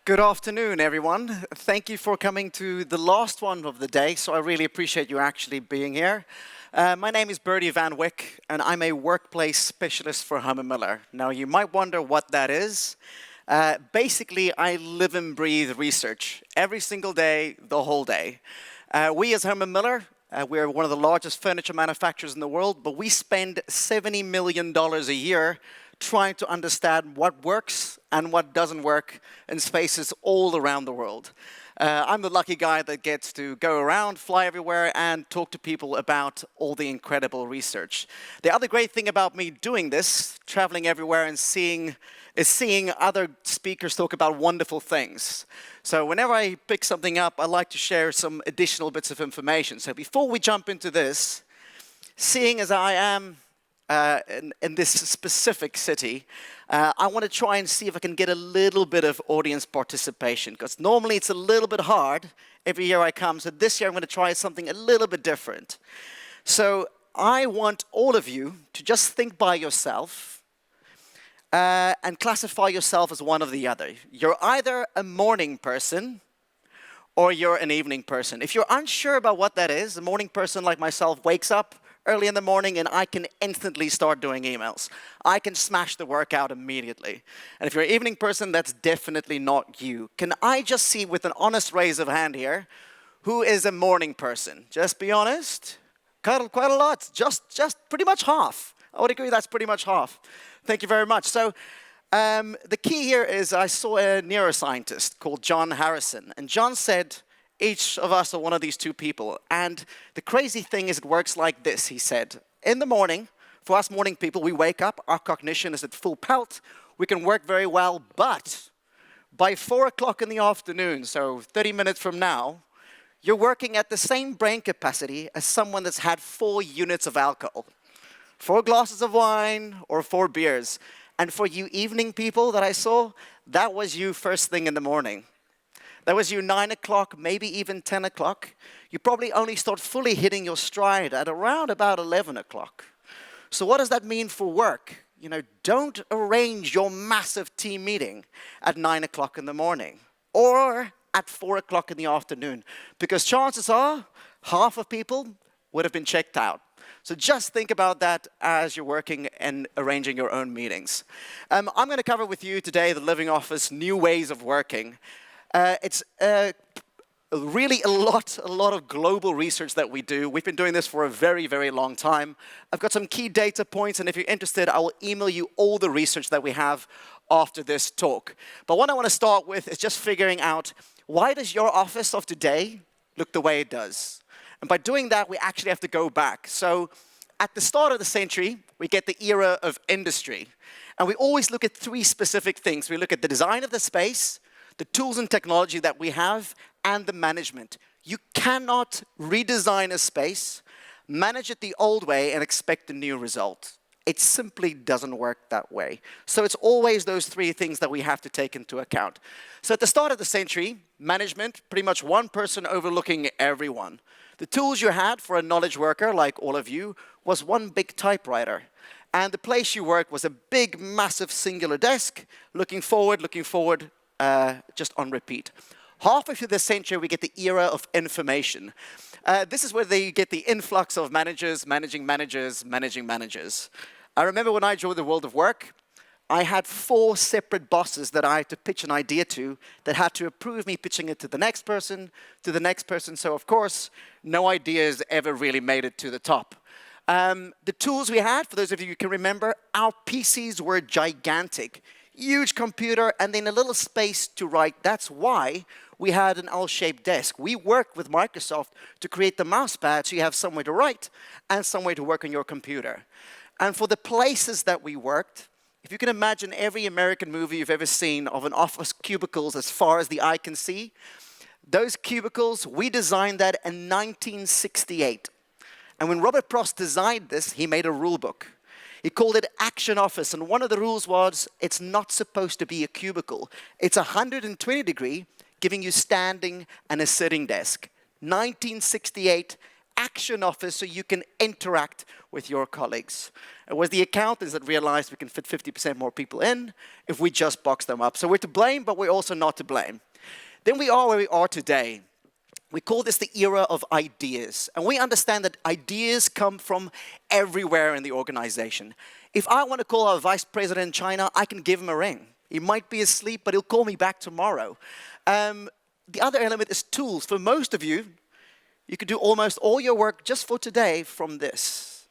Good afternoon, everyone. Thank you for coming to the last one of the day, so I really appreciate you actually being here. My name is Bertie van Wyk, and I'm a workplace specialist for Herman Miller. Now, you might wonder what that is. Basically, I live and breathe research every single day, the whole day. We as Herman Miller, we're one of the largest furniture manufacturers in the world, but we spend $70 million a year trying to understand what works and what doesn't work in spaces all around the world. I'm the lucky guy that gets to go around, fly everywhere, and talk to people about all the incredible research. The other great thing about me doing this, traveling everywhere and seeing other speakers talk about wonderful things. So whenever I pick something up, I like to share some additional bits of information. So before we jump into this, seeing as I am in this specific city, I want to try and see if I can get a little bit of audience participation, because normally it's a little bit hard every year I come. So this year I'm going to try something a little bit different. So I want all of you to just think by yourself and classify yourself as one or the other. You're either a morning person or you're an evening person. If you're unsure about what that is, a morning person like myself wakes up early in the morning and I can instantly start doing emails. I can smash the work out immediately. And if you're an evening person, that's definitely not you. Can I just see with an honest raise of hand here, who is a morning person? Just be honest. Quite a lot. Just pretty much half. I would agree that's pretty much half. Thank you very much. So the key here is I saw a neuroscientist called John Harrison, and John said, each of us are one of these two people. And the crazy thing is it works like this, he said. In the morning, for us morning people, we wake up, our cognition is at full pelt, we can work very well, but by 4 o'clock in the afternoon, so 30 minutes from now, you're working at the same brain capacity as someone that's had 4 units of alcohol. 4 glasses of wine or 4 beers. And for you evening people that I saw, that was you first thing in the morning. That was you 9 o'clock, maybe even 10 o'clock. You probably only start fully hitting your stride at around about 11 o'clock. So what does that mean for work? You know, don't arrange your massive team meeting at 9 o'clock in the morning or at 4 o'clock in the afternoon, because chances are half of people would have been checked out. So just think about that as you're working and arranging your own meetings. I'm going to cover with you today the Living Office, new ways of working. It's really a lot of global research that we do. We've been doing this for a very, very long time. I've got some key data points, and if you're interested, I will email you all the research that we have after this talk. But what I want to start with is just figuring out, why does your office of today look the way it does? And by doing that, we actually have to go back. So at the start of the century, we get the era of industry. And we always look at 3 specific things. We look at the design of the space, the tools and technology that we have, and the management. You cannot redesign a space, manage it the old way, and expect a new result. It simply doesn't work that way. So it's always those 3 things that we have to take into account. So at the start of the century, management, pretty much one person overlooking everyone. The tools you had for a knowledge worker, like all of you, was one big typewriter. And the place you worked was a big, massive, singular desk, looking forward, just on repeat. Halfway through the century, we get the era of information. This is where you get the influx of managers, managing managers, managing managers. I remember when I joined the world of work, I had 4 separate bosses that I had to pitch an idea to that had to approve me pitching it to the next person, to the next person. So, of course, no ideas ever really made it to the top. The tools we had, for those of you who can remember, our PCs were gigantic. Huge computer, and then a little space to write. That's why we had an L-shaped desk. We worked with Microsoft to create the mouse pad so you have somewhere to write and somewhere to work on your computer. And for the places that we worked, if you can imagine every American movie you've ever seen of an office cubicles as far as the eye can see, those cubicles, we designed that in 1968. And when Robert Frost designed this, he made a rule book. He called it Action Office, and one of the rules was it's not supposed to be a cubicle. It's 120 degree, giving you standing and a sitting desk. 1968, action office so you can interact with your colleagues. It was the accountants that realized we can fit 50% more people in if we just box them up. So we're to blame, but we're also not to blame. Then we are where we are today. We call this the era of ideas. And we understand that ideas come from everywhere in the organization. If I want to call our vice president in China, I can give him a ring. He might be asleep, but he'll call me back tomorrow. The other element is tools. For most of you, you can do almost all your work just for today from this.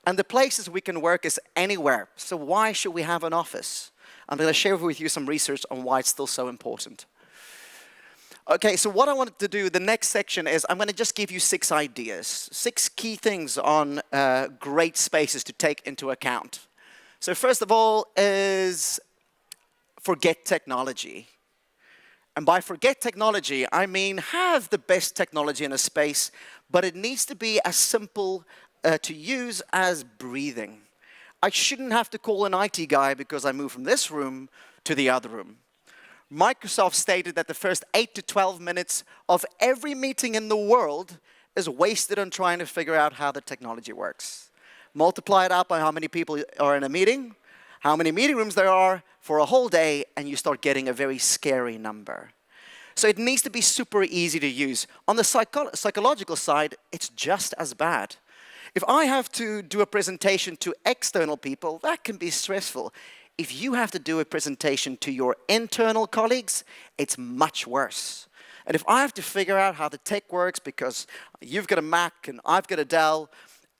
And the places we can work is anywhere. So why should we have an office? I'm going to share with you some research on why it's still so important. Okay, so what I wanted to do, the next section is I'm going to just give you 6 ideas, 6 key things on great spaces to take into account. So first of all is forget technology. And by forget technology, I mean have the best technology in a space, but it needs to be as simple to use as breathing. I shouldn't have to call an IT guy because I moved from this room to the other room. Microsoft stated that the first 8 to 12 minutes of every meeting in the world is wasted on trying to figure out how the technology works. Multiply it up by how many people are in a meeting, how many meeting rooms there are for a whole day, and you start getting a very scary number. So it needs to be super easy to use. On the psychological side, it's just as bad. If I have to do a presentation to external people, that can be stressful. If you have to do a presentation to your internal colleagues, it's much worse. And if I have to figure out how the tech works because you've got a Mac and I've got a Dell,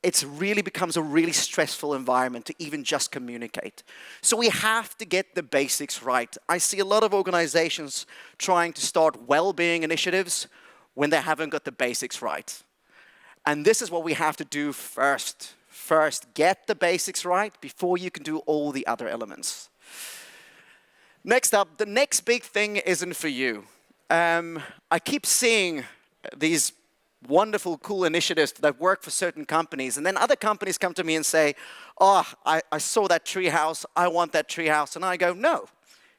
it really becomes a really stressful environment to even just communicate. So we have to get the basics right. I see a lot of organizations trying to start well-being initiatives when they haven't got the basics right. And this is what we have to do first. First, get the basics right before you can do all the other elements. Next up, the next big thing isn't for you. I keep seeing these wonderful, cool initiatives that work for certain companies, and then other companies come to me and say, oh, I saw that treehouse, I want that treehouse. And I go, no,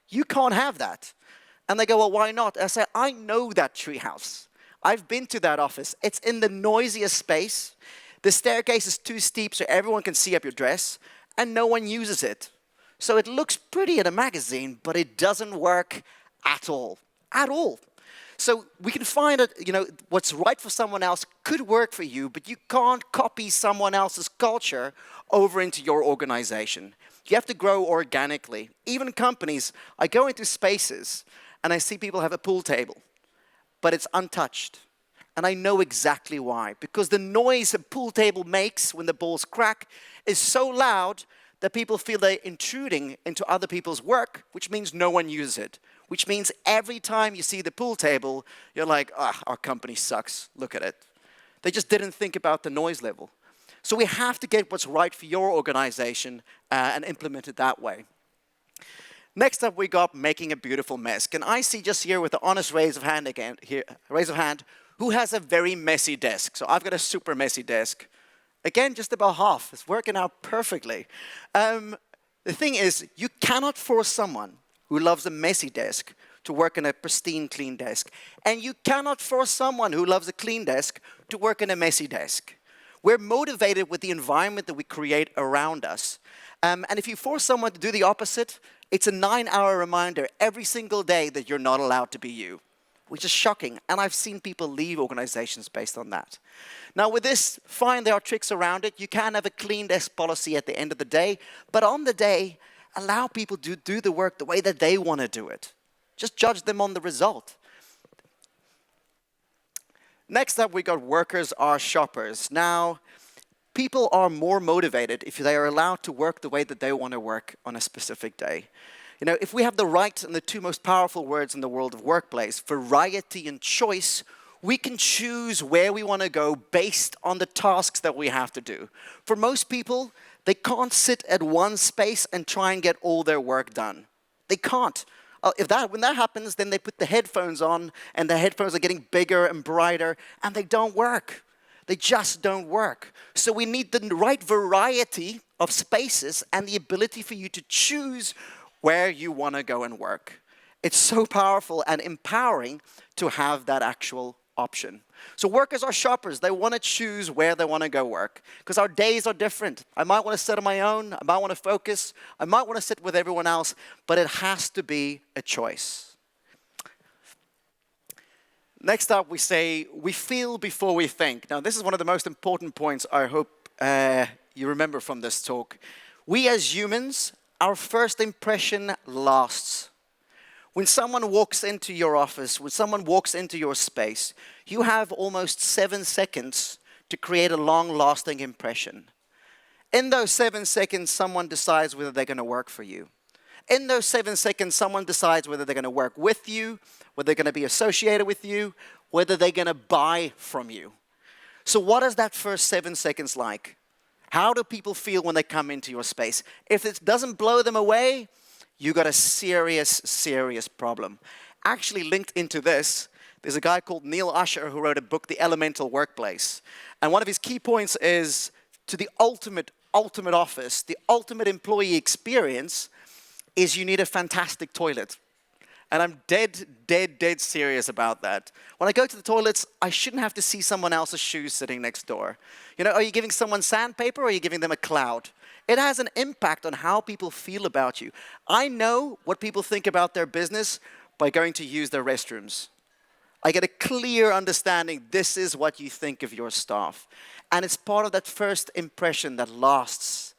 you can't have that. And they go, well, why not? I say, I know that treehouse. I've been to that office. It's in the noisiest space. The staircase is too steep so everyone can see up your dress, and no one uses it. So it looks pretty in a magazine, but it doesn't work at all. At all. So we can find that, what's right for someone else could work for you, but you can't copy someone else's culture over into your organization. You have to grow organically. Even companies, I go into spaces and I see people have a pool table, but it's untouched. And I know exactly why. Because the noise a pool table makes when the balls crack is so loud that people feel they're intruding into other people's work, which means no one uses it. Which means every time you see the pool table, you're like, our company sucks, look at it. They just didn't think about the noise level. So we have to get what's right for your organization and implement it that way. Next up, we got making a beautiful mess. Can I see just here with the honest raise of hand again, here, raise of hand, who has a very messy desk? So I've got a super messy desk. Again, just about half. It's working out perfectly. The thing is, you cannot force someone who loves a messy desk to work in a pristine, clean desk. And you cannot force someone who loves a clean desk to work in a messy desk. We're motivated with the environment that we create around us. And if you force someone to do the opposite, it's a 9-hour reminder every single day that you're not allowed to be you, which is shocking. And I've seen people leave organizations based on that. Now with this, fine, there are tricks around it. You can have a clean desk policy at the end of the day, but on the day, allow people to do the work the way that they want to do it. Just judge them on the result. Next up, we got workers are shoppers. Now, people are more motivated if they are allowed to work the way that they want to work on a specific day. If we have the right and the 2 most powerful words in the world of workplace, variety and choice, we can choose where we want to go based on the tasks that we have to do. For most people, they can't sit at one space and try and get all their work done. They can't. When that happens, then they put the headphones on, and the headphones are getting bigger and brighter, and they don't work. They just don't work. So we need the right variety of spaces and the ability for you to choose where you want to go and work. It's so powerful and empowering to have that actual option. So workers are shoppers. They want to choose where they want to go work because our days are different. I might want to sit on my own. I might want to focus. I might want to sit with everyone else, but it has to be a choice. Next up, we say, we feel before we think. Now, this is one of the most important points I hope you remember from this talk. We as humans, our first impression lasts. When someone walks into your office, when someone walks into your space, you have almost 7 seconds to create a long-lasting impression. In those 7 seconds, someone decides whether they're going to work for you. In those 7 seconds, someone decides whether they're going to work with you, whether they're going to be associated with you, whether they're going to buy from you. So what is that first 7 seconds like? How do people feel when they come into your space? If it doesn't blow them away, you got a serious, serious problem. Actually linked into this, there's a guy called Neil Usher who wrote a book, The Elemental Workplace. And one of his key points is to the ultimate office, the ultimate employee experience is you need a fantastic toilet. And I'm dead serious about that. When I go to the toilets, I shouldn't have to see someone else's shoes sitting next door. You know, are you giving someone sandpaper or are you giving them a cloud? It has an impact on how people feel about you. I know what people think about their business by going to use their restrooms. I get a clear understanding this is what you think of your staff. And it's part of that first impression that lasts.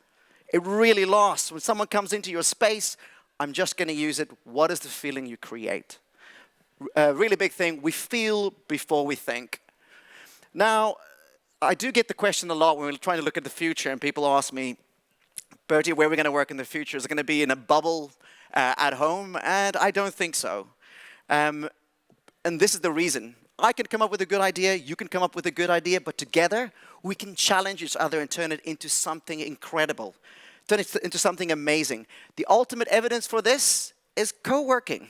It really lasts. When someone comes into your space, I'm just going to use it. What is the feeling you create? A really big thing, we feel before we think. Now, I do get the question a lot when we're trying to look at the future and people ask me, Bertie, where are we going to work in the future? Is it going to be in a bubble at home? And I don't think so. And this is the reason. I can come up with a good idea, you can come up with a good idea, but together we can challenge each other and turn it into something incredible. Turn it into something amazing. The ultimate evidence for this is co-working.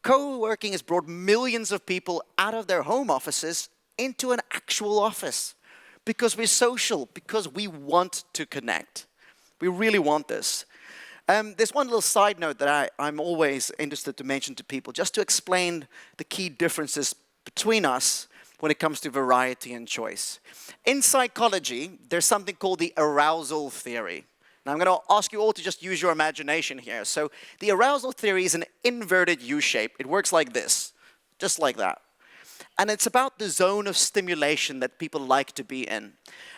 Co-working has brought millions of people out of their home offices into an actual office because we're social, because we want to connect. We really want this. There's one little side note that I'm always interested to mention to people, just to explain the key differences between us when it comes to variety and choice. In psychology, there's something called the arousal theory. Now, I'm going to ask you all to just use your imagination here. So the arousal theory is an inverted U shape. It works like this, just like that. And it's about the zone of stimulation that people like to be in.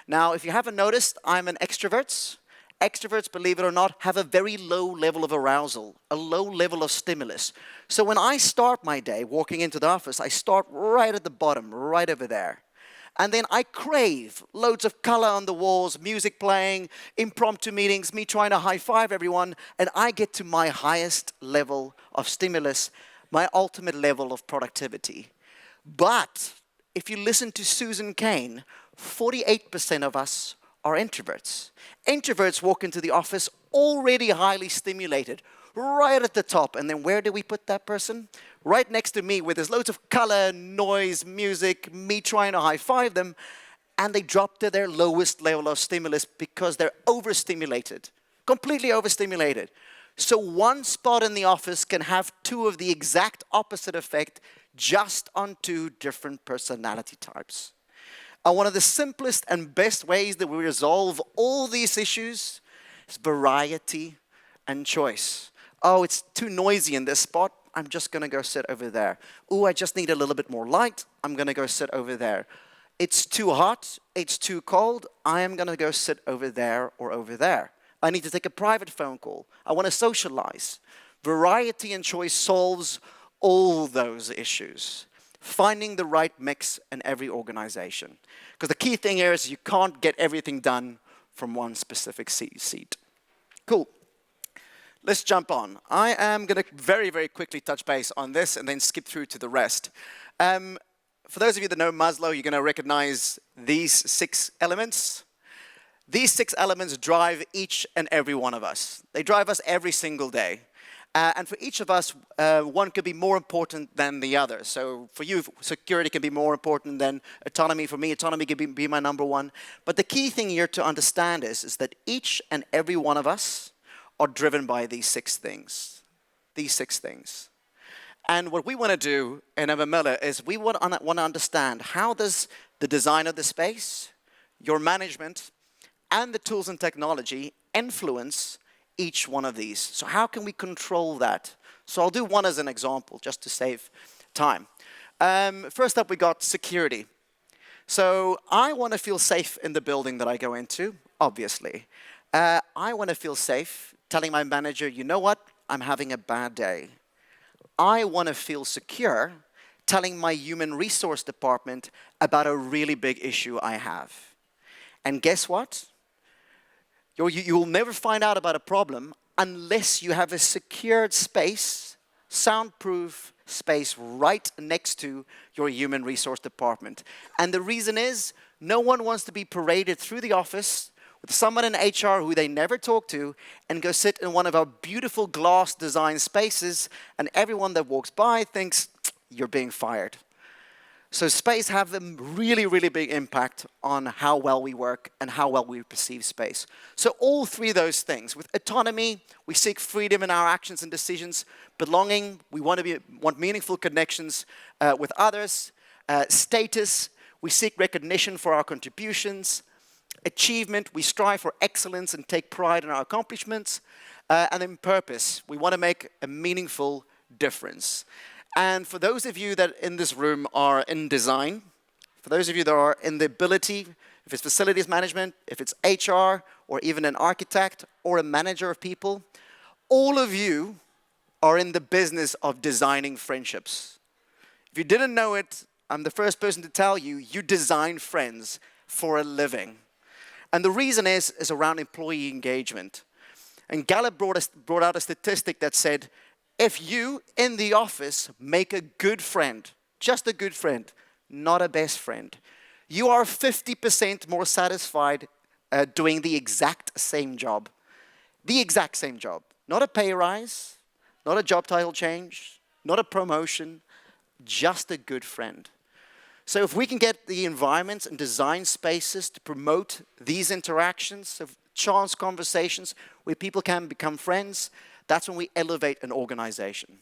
Now, if you haven't noticed, I'm an extrovert. Extroverts, believe it or not, have a very low level of arousal, a low level of stimulus. So when I start my day walking into the office, I start right at the bottom, right over there. And then I crave loads of color on the walls, music playing, impromptu meetings, me trying to high-five everyone, and I get to my highest level of stimulus, my ultimate level of productivity. But if you listen to Susan Cain, 48% of us are introverts. Introverts walk into the office already highly stimulated, right at the top. And then where do we put that person? Right next to me, where there's loads of color, noise, music, me trying to high-five them, and they drop to their lowest level of stimulus because they're overstimulated, completely overstimulated. So one spot in the office can have two of the exact opposite effect just on two different personality types. And one of the simplest and best ways that we resolve all these issues is variety and choice. Oh, it's too noisy in this spot. I'm just going to go sit over there. Oh, I just need a little bit more light. I'm going to go sit over there. It's too hot. It's too cold. I am going to go sit over there or over there. I need to take a private phone call. I want to socialize. Variety and choice solves all those issues. Finding the right mix in every organization. Because the key thing here is you can't get everything done from one specific seat. Cool. Let's jump on. I am going to very, very quickly touch base on this and then skip through to the rest. For those of you that know Maslow, you're going to recognize these 6 elements. These 6 elements drive each and every one of us. They drive us every single day. And for each of us, one could be more important than the other. So for you, security can be more important than autonomy. For me, autonomy can be my number one. But the key thing here to understand is that each and every one of us are driven by these 6 things. These 6 things. And what we want to do in Herman Miller is we want to understand how does the design of the space, your management, and the tools and technology influence each one of these. So how can we control that? So I'll do one as an example, just to save time. First up, we got security. So I want to feel safe in the building that I go into, obviously. I want to feel safe telling my manager, you know what, I'm having a bad day. I want to feel secure telling my human resource department about a really big issue I have. And guess what? You'll never find out about a problem unless you have a secured space, soundproof space right next to your human resource department. And the reason is, no one wants to be paraded through the office with someone in HR who they never talk to and go sit in one of our beautiful glass design spaces, and everyone that walks by thinks, you're being fired. So space have a really, really big impact on how well we work and how well we perceive space. So all three of those things. With autonomy, we seek freedom in our actions and decisions. Belonging, we want meaningful connections with others. Status, we seek recognition for our contributions. Achievement, we strive for excellence and take pride in our accomplishments. And then purpose, we want to make a meaningful difference. And for those of you that in this room are in design, for those of you that are in the ability, if it's facilities management, if it's HR, or even an architect, or a manager of people, all of you are in the business of designing friendships. If you didn't know it, I'm the first person to tell you, you design friends for a living. And the reason is around employee engagement. And Gallup brought out a statistic that said, if you, in the office, make a good friend, just a good friend, not a best friend, you are 50% more satisfied doing the exact same job. The exact same job. Not a pay rise, not a job title change, not a promotion, just a good friend. So if we can get the environments and design spaces to promote these interactions, of chance conversations where people can become friends, that's when we elevate an organization.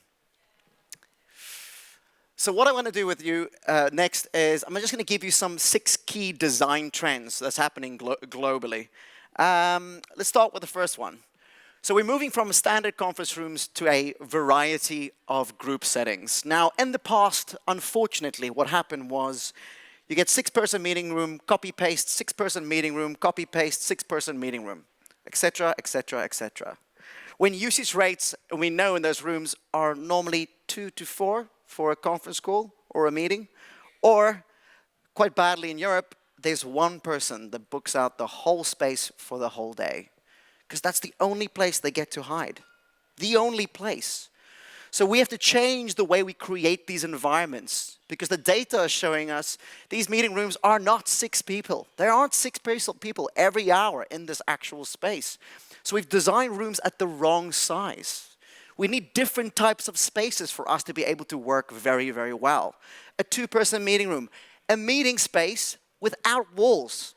So what I want to do with you next is, I'm just going to give you some 6 key design trends that's happening globally. Let's start with the first one. So we're moving from standard conference rooms to a variety of group settings. Now, in the past, unfortunately, what happened was you get 6-person meeting room, copy-paste, 6-person meeting room, copy-paste, 6-person meeting room, etc., etc., etc. When usage rates, we know in those rooms, are normally 2 to 4 for a conference call or a meeting, or quite badly in Europe, there's one person that books out the whole space for the whole day, because that's the only place they get to hide, the only place. So we have to change the way we create these environments, because the data is showing us these meeting rooms are not 6 people. There aren't 6 people every hour in this actual space. So we've designed rooms at the wrong size. We need different types of spaces for us to be able to work very, very well. A 2-person meeting room, a meeting space without walls.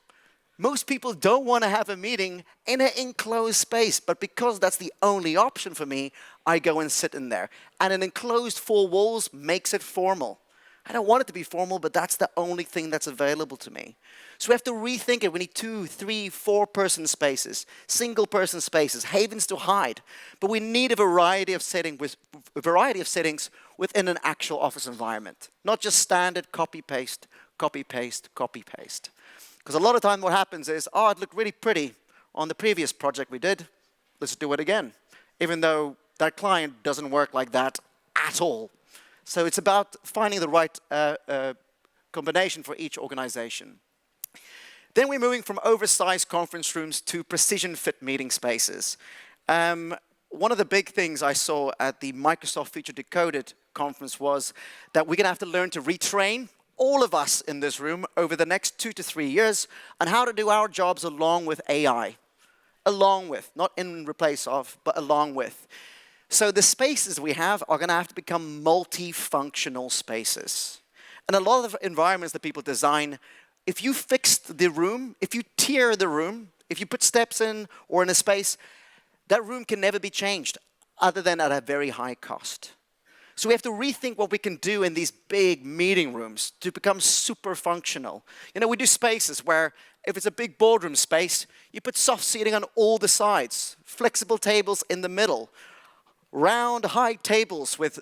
Most people don't want to have a meeting in an enclosed space, but because that's the only option for me, I go and sit in there. And an enclosed 4 walls makes it formal. I don't want it to be formal, but that's the only thing that's available to me. So we have to rethink it. We need 2, 3, 4-person spaces, single-person spaces, havens to hide. But we need a variety of settings within an actual office environment, not just standard copy-paste, copy-paste, copy-paste. Because a lot of time what happens is, oh, it looked really pretty on the previous project we did. Let's do it again, even though that client doesn't work like that at all. So it's about finding the right combination for each organization. Then we're moving from oversized conference rooms to precision fit meeting spaces. One of the big things I saw at the Microsoft Future Decoded conference was that we're going to have to learn to retrain all of us in this room over the next 2 to 3 years on how to do our jobs along with AI. Along with, not in replace of, but along with. So the spaces we have are going to have to become multifunctional spaces. And a lot of environments that people design, if you fix the room, if you tier the room, if you put steps in or in a space, that room can never be changed other than at a very high cost. So we have to rethink what we can do in these big meeting rooms to become super functional. You know, we do spaces where if it's a big boardroom space, you put soft seating on all the sides, flexible tables in the middle, round, high tables with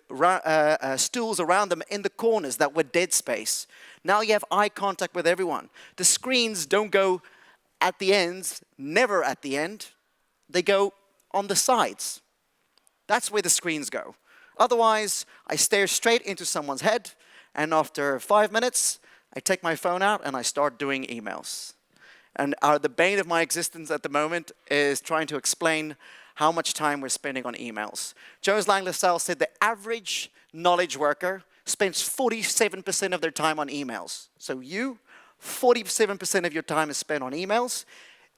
stools around them in the corners that were dead space. Now you have eye contact with everyone. The screens don't go at the ends, never at the end. They go on the sides. That's where the screens go. Otherwise, I stare straight into someone's head, and after 5 minutes, I take my phone out and I start doing emails. And the bane of my existence at the moment is trying to explain how much time we're spending on emails. Jones Lang LaSalle said the average knowledge worker spends 47% of their time on emails. So 47% of your time is spent on emails.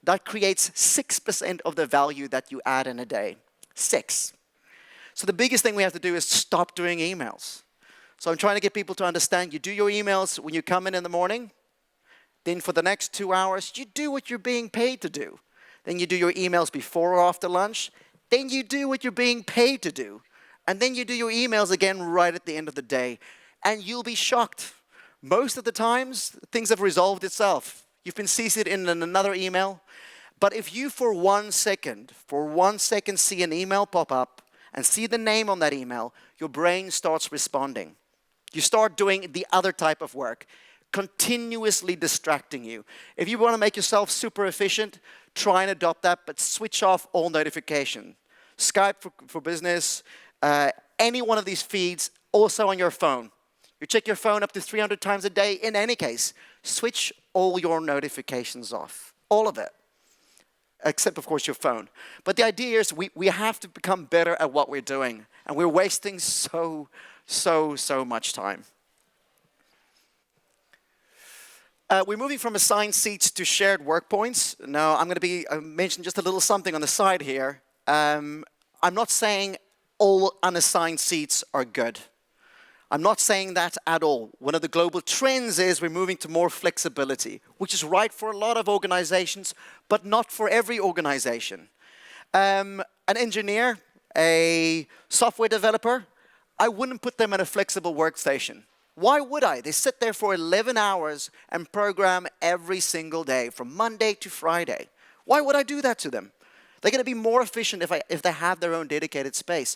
That creates 6% of the value that you add in a day. 6. So the biggest thing we have to do is stop doing emails. So I'm trying to get people to understand you do your emails when you come in the morning. Then for the next 2 hours, you do what you're being paid to do. Then you do your emails before or after lunch. Then you do what you're being paid to do. And then you do your emails again right at the end of the day. And you'll be shocked. Most of the times, things have resolved itself. You've been CC'd in another email. But if you for 1 second see an email pop up and see the name on that email, your brain starts responding. You start doing the other type of work, continuously distracting you. If you want to make yourself super efficient, try and adopt that, but switch off all notification. Skype for business, any one of these feeds, also on your phone. You check your phone up to 300 times a day. In any case, switch all your notifications off, all of it, except, of course, your phone. But the idea is we have to become better at what we're doing, and we're wasting so much time. We're moving from assigned seats to shared work points. Now, I'm going to mention just a little something on the side here. I'm not saying all unassigned seats are good. I'm not saying that at all. One of the global trends is we're moving to more flexibility, which is right for a lot of organizations, but not for every organization. An engineer, a software developer, I wouldn't put them in a flexible workstation. Why would I? They sit there for 11 hours and program every single day, from Monday to Friday. Why would I do that to them? They're going to be more efficient if they have their own dedicated space.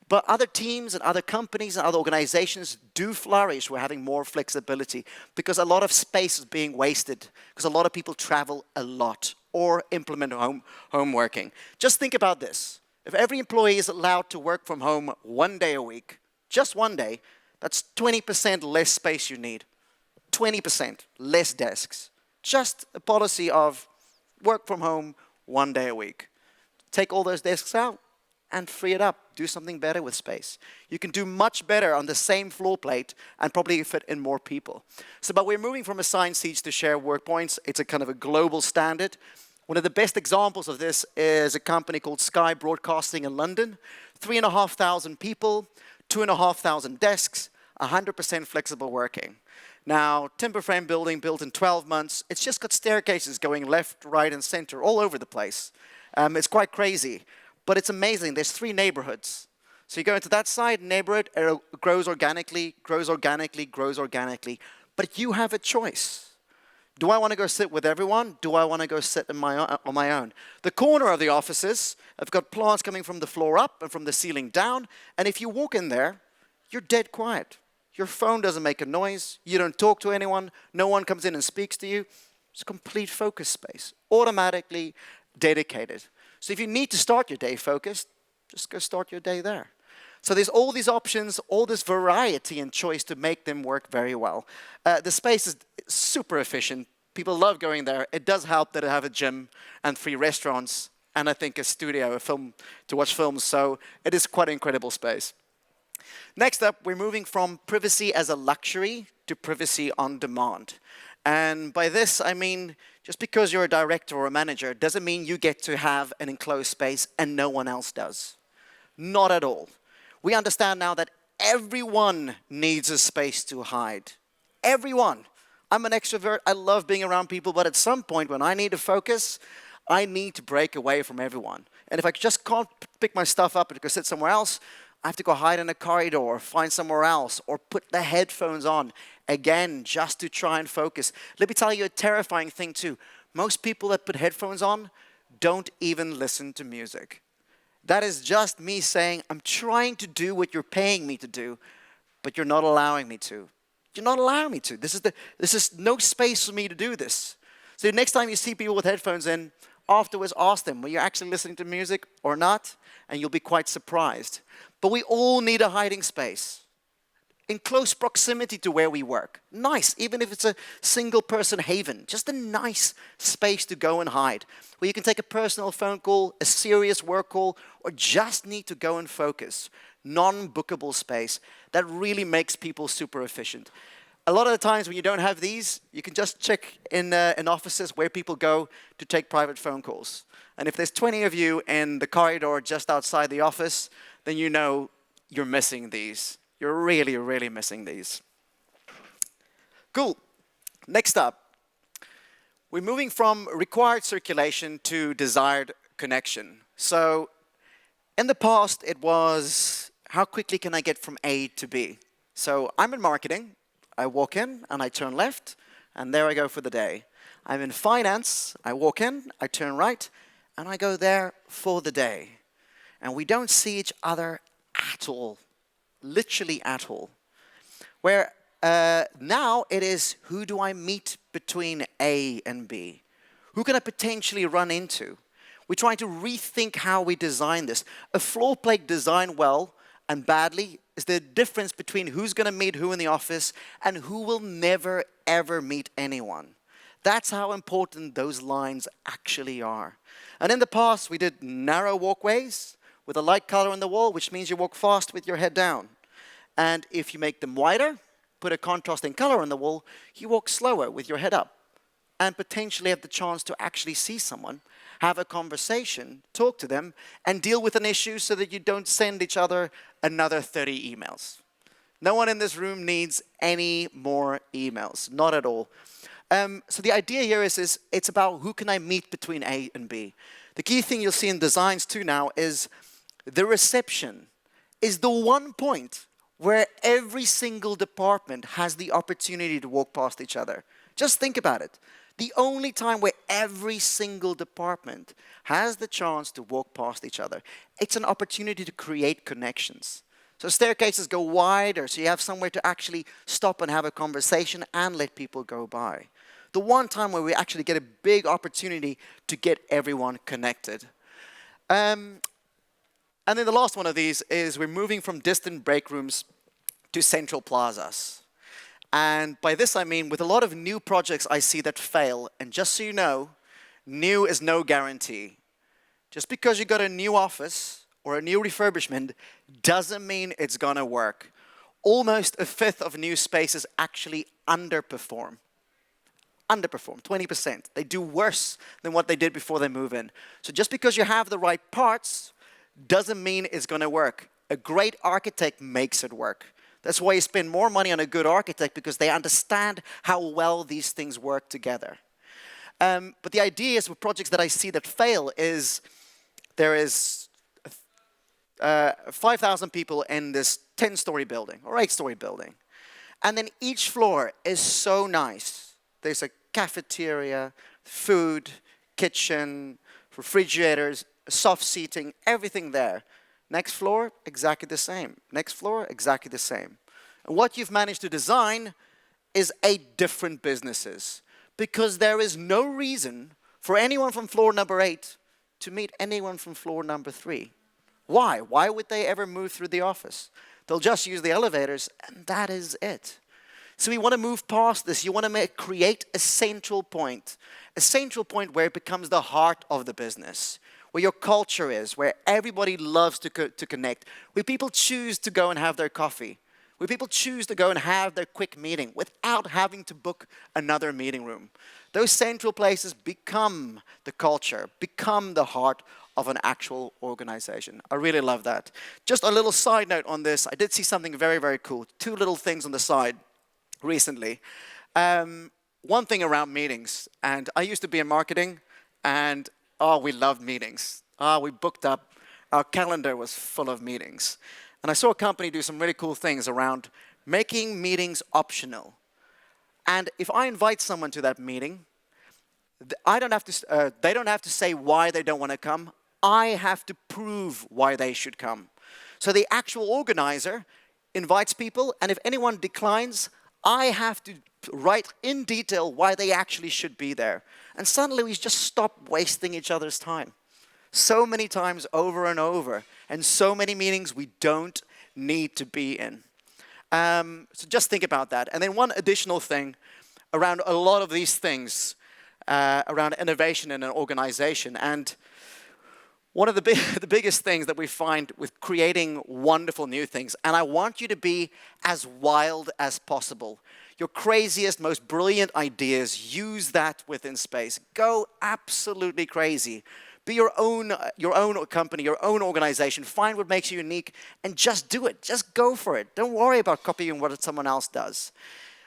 But other teams and other companies and other organizations do flourish. We're having more flexibility because a lot of space is being wasted because a lot of people travel a lot or implement home working. Just think about this. If every employee is allowed to work from home 1 day a week, just 1 day, that's 20% less space you need. 20% less desks. Just a policy of work from home 1 day a week. Take all those desks out and free it up. Do something better with space. You can do much better on the same floor plate and probably fit in more people. But we're moving from assigned seats to share work points. It's a kind of a global standard. One of the best examples of this is a company called Sky Broadcasting in London. 3,500 people, 2,500 desks, 100% flexible working. Now, timber frame building built in 12 months. It's just got staircases going left, right, and center all over the place. It's quite crazy. But it's amazing. There's 3 neighborhoods. So you go into that side, neighborhood, it grows organically, grows organically, grows organically. But you have a choice. Do I want to go sit with everyone? Do I want to go sit on my own? The corner of the offices have got plants coming from the floor up and from the ceiling down. And if you walk in there, you're dead quiet. Your phone doesn't make a noise. You don't talk to anyone. No one comes in and speaks to you. It's a complete focus space, automatically dedicated. So if you need to start your day focused, just go start your day there. So there's all these options, all this variety and choice to make them work very well. The space is super efficient. People love going there. It does help that I have a gym and 3 restaurants and I think a studio, a film to watch films. So it is quite an incredible space. Next up, we're moving from privacy as a luxury to privacy on demand. And by this, I mean, just because you're a director or a manager doesn't mean you get to have an enclosed space and no one else does. Not at all. We understand now that everyone needs a space to hide. Everyone. I'm an extrovert. I love being around people, but at some point when I need to focus, I need to break away from everyone. And if I just can't pick my stuff up and go sit somewhere else, I have to go hide in a corridor, or find somewhere else, or put the headphones on, again, just to try and focus. Let me tell you a terrifying thing too. Most people that put headphones on don't even listen to music. That is just me saying, I'm trying to do what you're paying me to do, but you're not allowing me to. You're not allowing me to. This is no space for me to do this. So next time you see people with headphones in, afterwards ask them, were you actually listening to music or not? And you'll be quite surprised. But we all need a hiding space in close proximity to where we work. Nice, even if it's a single person haven, just a nice space to go and hide, where you can take a personal phone call, a serious work call, or just need to go and focus. Non-bookable space that really makes people super efficient. A lot of the times when you don't have these, you can just check in offices where people go to take private phone calls. And if there's 20 of you in the corridor just outside the office, then you know you're missing these. You're really, really missing these. Cool. Next up, we're moving from required circulation to desired connection. So in the past, it was, how quickly can I get from A to B? So I'm in marketing. I walk in and I turn left, and there I go for the day. I'm in finance. I walk in, I turn right, and I go there for the day. And we don't see each other at all. Literally at all. Where now it is, who do I meet between A and B? Who can I potentially run into? We're trying to rethink how we design this. A floor plate designed well and badly is the difference between who's going to meet who in the office and who will never, ever meet anyone. That's how important those lines actually are. And in the past, we did narrow walkways with a light color on the wall, which means you walk fast with your head down. And if you make them wider, put a contrasting color on the wall, you walk slower with your head up and potentially have the chance to actually see someone, have a conversation, talk to them, and deal with an issue so that you don't send each other another 30 emails. No one in this room needs any more emails, not at all. So the idea here is it's about who can I meet between A and B. The key thing you'll see in designs too now is the reception is the one point where every single department has the opportunity to walk past each other. Just think about it. The only time where every single department has the chance to walk past each other. It's an opportunity to create connections. So staircases go wider, so you have somewhere to actually stop and have a conversation and let people go by. The one time where we actually get a big opportunity to get everyone connected. And then the last one of these is we're moving from distant break rooms to central plazas. And by this I mean with a lot of new projects I see that fail, and just so you know, new is no guarantee. Just because you got a new office or a new refurbishment doesn't mean it's gonna work. Almost a fifth of new spaces actually underperform. 20%. They do worse than what they did before they move in. So just because you have the right parts doesn't mean it's gonna work. A great architect makes it work. That's why you spend more money on a good architect, because they understand how well these things work together. But the idea is with projects that I see that fail is there is 5,000 people in this 10-story building or 8-story building. And then each floor is so nice. There's a cafeteria, food, kitchen, refrigerators, soft seating, everything there. Next floor, exactly the same. Next floor, exactly the same. And what you've managed to design is 8 different businesses, because there is no reason for anyone from floor number 8 to meet anyone from floor number 3. Why? Why would they ever move through the office? They'll just use the elevators, and that is it. So we want to move past this. You want to create a central point where it becomes the heart of the business, where your culture is, where everybody loves to connect, where people choose to go and have their coffee, where people choose to go and have their quick meeting without having to book another meeting room. Those central places become the culture, become the heart of an actual organization. I really love that. Just a little side note on this. I did see something very, very cool. 2 little things on the side recently. One thing around meetings, and I used to be in marketing, and we loved meetings. We booked up. Our calendar was full of meetings. And I saw a company do some really cool things around making meetings optional. And if I invite someone to that meeting, they don't have to say why they don't want to come. I have to prove why they should come. So the actual organizer invites people, and if anyone declines, I have to write in detail why they actually should be there. And suddenly we just stop wasting each other's time. So many times over and over, and so many meetings we don't need to be in. So just think about that. And then one additional thing around a lot of these things, around innovation in an organization. And one of the biggest things that we find with creating wonderful new things, and I want you to be as wild as possible. Your craziest, most brilliant ideas, use that within space. Go absolutely crazy. Be your own company, your own organization. Find what makes you unique and just do it. Just go for it. Don't worry about copying what someone else does.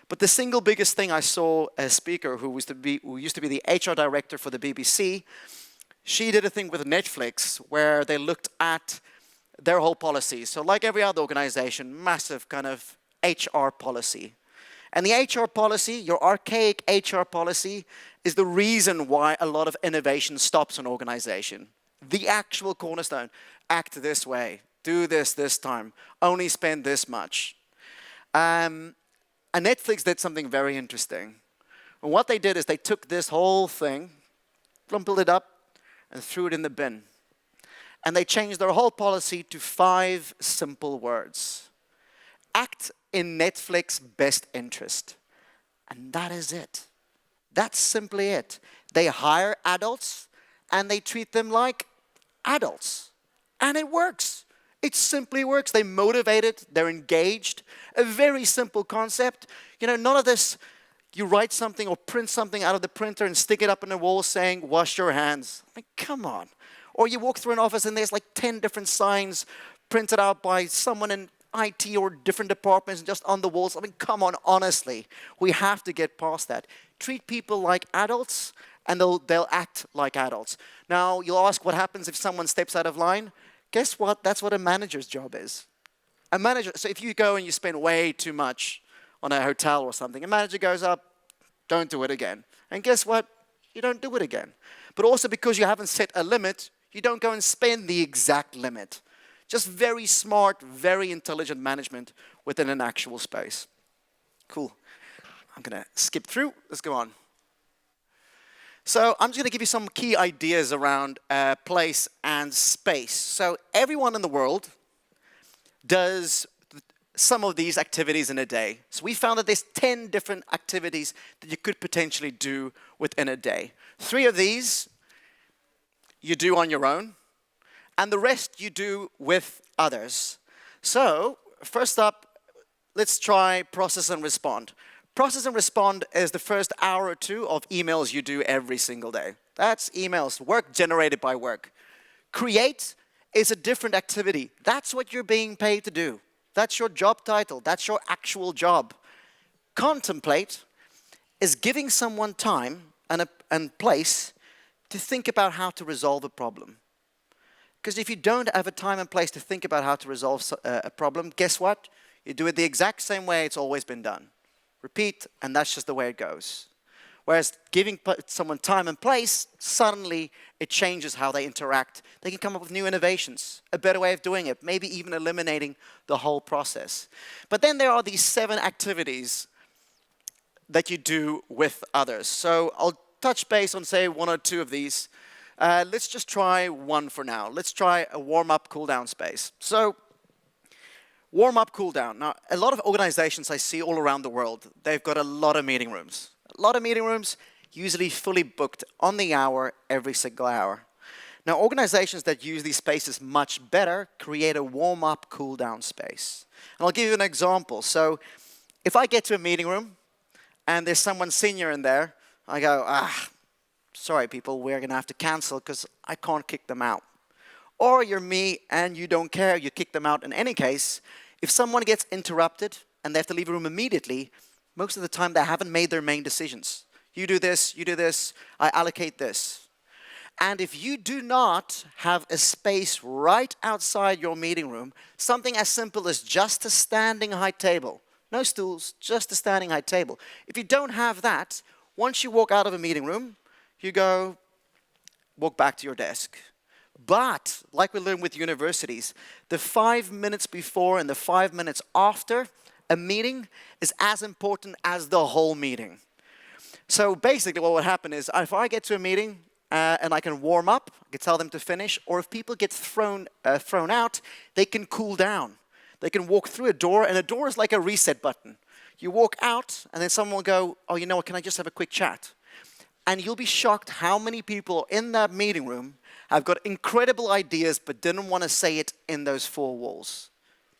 But the single biggest thing I saw a speaker who used to be the HR director for the BBC, she did a thing with Netflix where they looked at their whole policy. So like every other organization, massive kind of HR policy. And the HR policy, your archaic HR policy, is the reason why a lot of innovation stops an organization. The actual cornerstone, act this way, do this time, only spend this much. And Netflix did something very interesting. And what they did is they took this whole thing, crumpled it up, and threw it in the bin. And they changed their whole policy to 5 simple words. Act in Netflix's best interest. And that is it. That's simply it. They hire adults and they treat them like adults. And it works. It simply works. They're motivated, they're engaged. A very simple concept. You know, none of this, you write something or print something out of the printer and stick it up on the wall saying, wash your hands. I mean, come on. Or you walk through an office and there's like 10 different signs printed out by someone in IT or different departments just on the walls. I mean, come on, honestly. We have to get past that. Treat people like adults and they'll act like adults. Now, you'll ask what happens if someone steps out of line. Guess what? That's what a manager's job is. A manager, so if you go and you spend way too much on a hotel or something, a manager goes up, don't do it again. And guess what? You don't do it again. But also because you haven't set a limit, you don't go and spend the exact limit. Just very smart, very intelligent management within an actual space. Cool. I'm going to skip through. Let's go on. So I'm just going to give you some key ideas around place and space. So everyone in the world does some of these activities in a day. So we found that there's 10 different activities that you could potentially do within a day. 3 of these you do on your own, and the rest you do with others. So first up, let's try process and respond. Process and respond is the first hour or 2 of emails you do every single day. That's emails, work generated by work. Create is a different activity. That's what you're being paid to do. That's your job title. That's your actual job. Contemplate is giving someone time and place to think about how to resolve a problem. Because if you don't have a time and place to think about how to resolve a problem, guess what? You do it the exact same way it's always been done. Repeat, and that's just the way it goes. Whereas giving someone time and place, suddenly it changes how they interact. They can come up with new innovations, a better way of doing it, maybe even eliminating the whole process. But then there are these 7 activities that you do with others. So I'll touch base on, say, 1 or 2 of these. Let's just try one for now. Let's try a warm-up, cool-down space. So, warm-up, cool-down. Now, a lot of organizations I see all around the world, they've got a lot of meeting rooms. A lot of meeting rooms, usually fully booked on the hour, every single hour. Now, organizations that use these spaces much better create a warm-up, cool-down space. And I'll give you an example. So, if I get to a meeting room and there's someone senior in there, I go, sorry people, we're going to have to cancel because I can't kick them out. Or you're me and you don't care, you kick them out in any case. If someone gets interrupted and they have to leave a room immediately, most of the time they haven't made their main decisions. You do this, I allocate this. And if you do not have a space right outside your meeting room, something as simple as just a standing high table, no stools, just a standing high table. If you don't have that, once you walk out of a meeting room, you walk back to your desk. But, like we learn with universities, the 5 minutes before and the 5 minutes after a meeting is as important as the whole meeting. So basically what would happen is if I get to a meeting and I can warm up, I can tell them to finish, or if people get thrown out, they can cool down. They can walk through a door, and a door is like a reset button. You walk out, and then someone will go, oh, you know what, can I just have a quick chat? And you'll be shocked how many people in that meeting room have got incredible ideas but didn't want to say it in those four walls.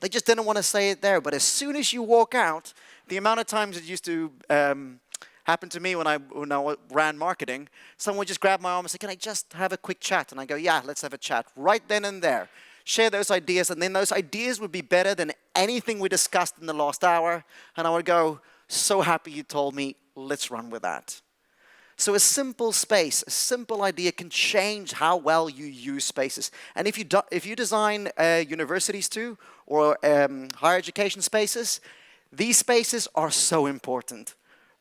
They just didn't want to say it there. But as soon as you walk out, the amount of times it used to happen to me when I ran marketing, someone would just grab my arm and say, can I just have a quick chat? And I go, yeah, let's have a chat right then and there. Share those ideas, and then those ideas would be better than anything we discussed in the last hour. And I would go, so happy you told me, let's run with that. So a simple space, a simple idea can change how well you use spaces. And if you design universities too, or higher education spaces, these spaces are so important.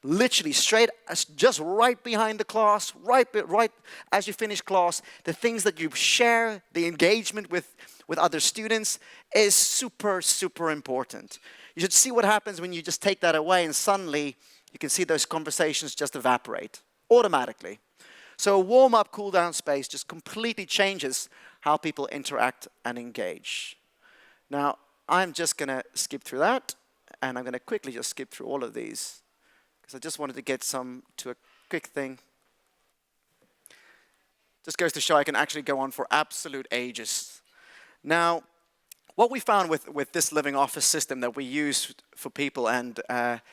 Literally just right behind the class, right as you finish class, the things that you share, the engagement with other students is super, super important. You should see what happens when you just take that away, and suddenly you can see those conversations just evaporate automatically. So a warm-up, cool-down space just completely changes how people interact and engage. Now, I'm just going to skip through that, and I'm going to quickly just skip through all of these, because I just wanted to get to a quick thing. Just goes to show I can actually go on for absolute ages. Now, what we found with this living office system that we use for people and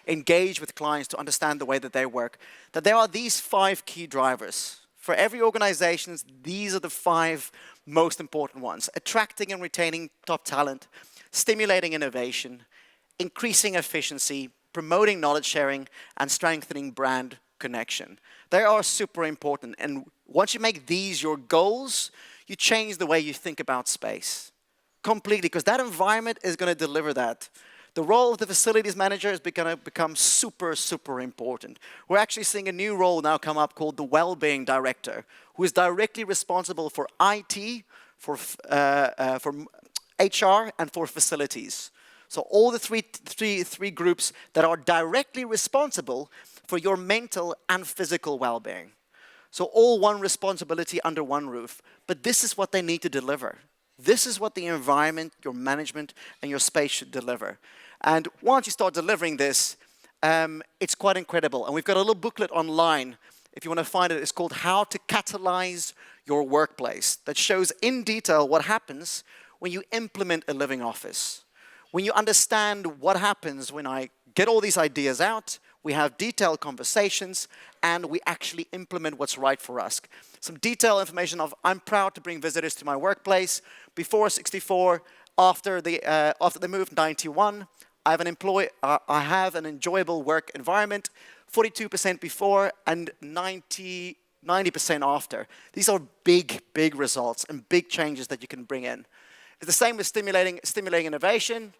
engage with clients to understand the way that they work, that there are these 5 key drivers. For every organization, these are the 5 most important ones. Attracting and retaining top talent, stimulating innovation, increasing efficiency, promoting knowledge sharing, and strengthening brand connection. They are super important, and once you make these your goals, you change the way you think about space. Completely, because that environment is going to deliver that. The role of the facilities manager is going to become super, super important. We're actually seeing a new role now come up called the well-being director, who is directly responsible for IT, for HR, and for facilities. So all the three groups that are directly responsible for your mental and physical well-being. So all one responsibility under one roof. But this is what they need to deliver. This is what the environment, your management, and your space should deliver. And once you start delivering this, it's quite incredible. And we've got a little booklet online, if you want to find it. It's called How to Catalyze Your Workplace, that shows in detail what happens when you implement a living office. When you understand what happens when I get all these ideas out, we have detailed conversations, and we actually implement what's right for us. Some detailed information of I'm proud to bring visitors to my workplace. Before 64, after the move 91, I have an enjoyable work environment. 42% before and 90% after. These are big, big results and big changes that you can bring in. It's the same with stimulating innovation.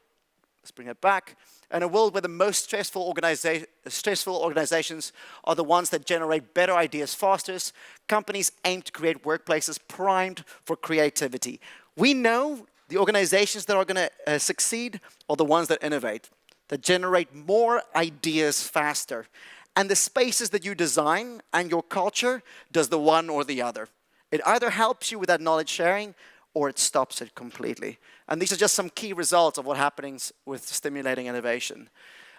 Let's bring it back. In a world where the most stressful organizations are the ones that generate better ideas faster, companies aim to create workplaces primed for creativity. We know the organizations that are going to succeed are the ones that innovate, that generate more ideas faster. And the spaces that you design and your culture does the one or the other. It either helps you with that knowledge sharing or it stops it completely. And these are just some key results of what happens with stimulating innovation.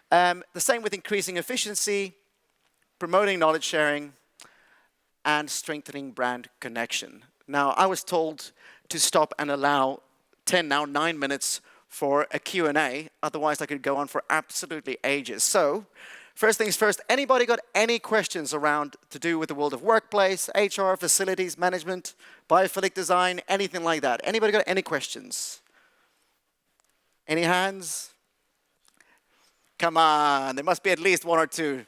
The same with increasing efficiency, promoting knowledge sharing, and strengthening brand connection. Now, I was told to stop and allow 9 minutes for a Q&A, otherwise I could go on for absolutely ages. So, first things first, anybody got any questions around to do with the world of workplace, HR, facilities, management, biophilic design, anything like that? Anybody got any questions? Any hands? Come on, there must be at least one or two.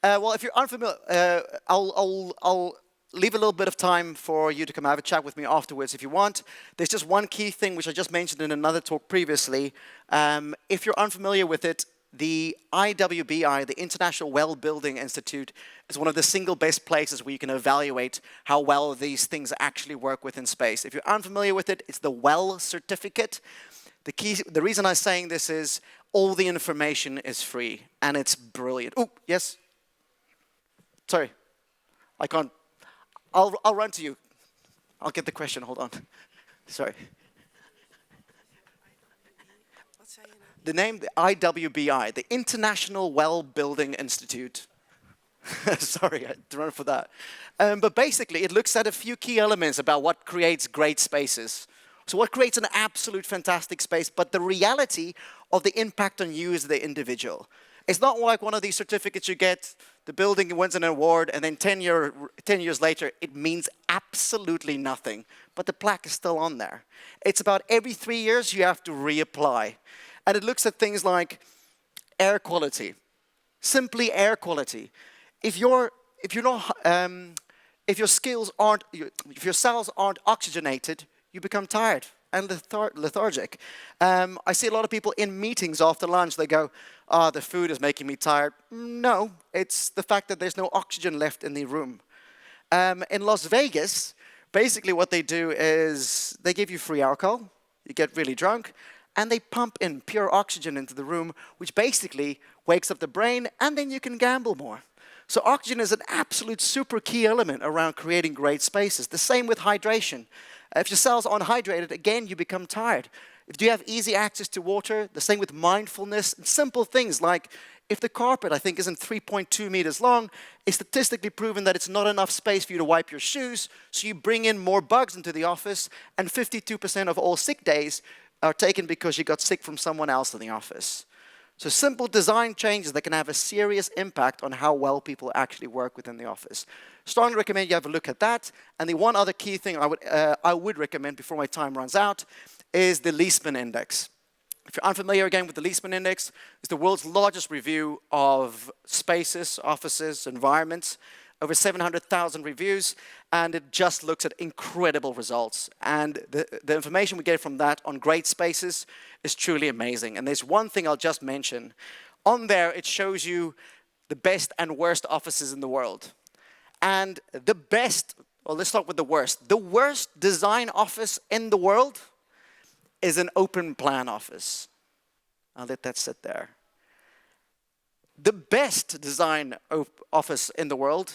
Well, if you're unfamiliar, I'll leave a little bit of time for you to come have a chat with me afterwards if you want. There's just one key thing which I just mentioned in another talk previously. If you're unfamiliar with it, the IWBI, the International Well Building Institute, is one of the single best places where you can evaluate how well these things actually work within space. If you're unfamiliar with it, it's the WELL certificate. The reason I'm saying this is all the information is free, and it's brilliant. Oh, yes? Sorry, I can't. I'll run to you. I'll get the question, hold on. Sorry. The name, the IWBI, the International Well Building Institute. Sorry, I had to run for that. But basically, it looks at a few key elements about what creates great spaces. So what creates an absolute fantastic space, but the reality of the impact on you as the individual. It's not like one of these certificates you get, the building wins an award, and then 10 years later, it means absolutely nothing. But the plaque is still on there. It's about every 3 years you have to reapply. And it looks at things like air quality, simply air quality. If your cells aren't oxygenated, you become tired and lethargic. I see a lot of people in meetings after lunch, they go, "Oh, the food is making me tired." No, it's the fact that there's no oxygen left in the room. In Las Vegas, basically what they do is they give you free alcohol, you get really drunk, and they pump in pure oxygen into the room, which basically wakes up the brain, and then you can gamble more. So oxygen is an absolute super key element around creating great spaces. The same with hydration. If your cells aren't hydrated, again, you become tired. If you have easy access to water, the same with mindfulness, and simple things like if the carpet, I think, isn't 3.2 meters long, it's statistically proven that it's not enough space for you to wipe your shoes, so you bring in more bugs into the office, and 52% of all sick days are taken because you got sick from someone else in the office. So simple design changes that can have a serious impact on how well people actually work within the office. Strongly recommend you have a look at that. And the one other key thing I would recommend before my time runs out is the Leesman Index. If you're unfamiliar again with the Leesman Index, it's the world's largest review of spaces, offices, environments. Over 700,000 reviews, and it just looks at incredible results. And the information we get from that on great spaces is truly amazing. And there's one thing I'll just mention. On there, it shows you the best and worst offices in the world. And the best, well, let's start with the worst. The worst design office in the world is an open plan office. I'll let that sit there. The best design office in the world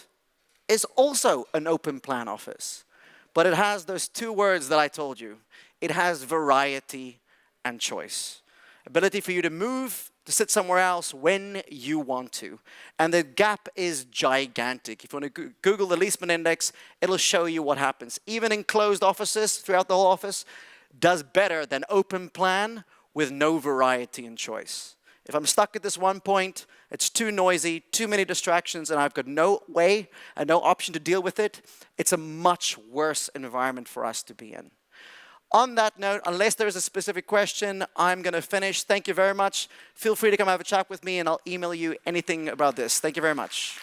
is also an open plan office. But it has those two words that I told you. It has variety and choice. Ability for you to move, to sit somewhere else when you want to. And the gap is gigantic. If you want to Google the Leesman Index, it'll show you what happens. Even enclosed offices throughout the whole office does better than open plan with no variety and choice. If I'm stuck at this one point, it's too noisy, too many distractions, and I've got no way and no option to deal with it, it's a much worse environment for us to be in. On that note, unless there's a specific question, I'm going to finish. Thank you very much. Feel free to come have a chat with me, and I'll email you anything about this. Thank you very much.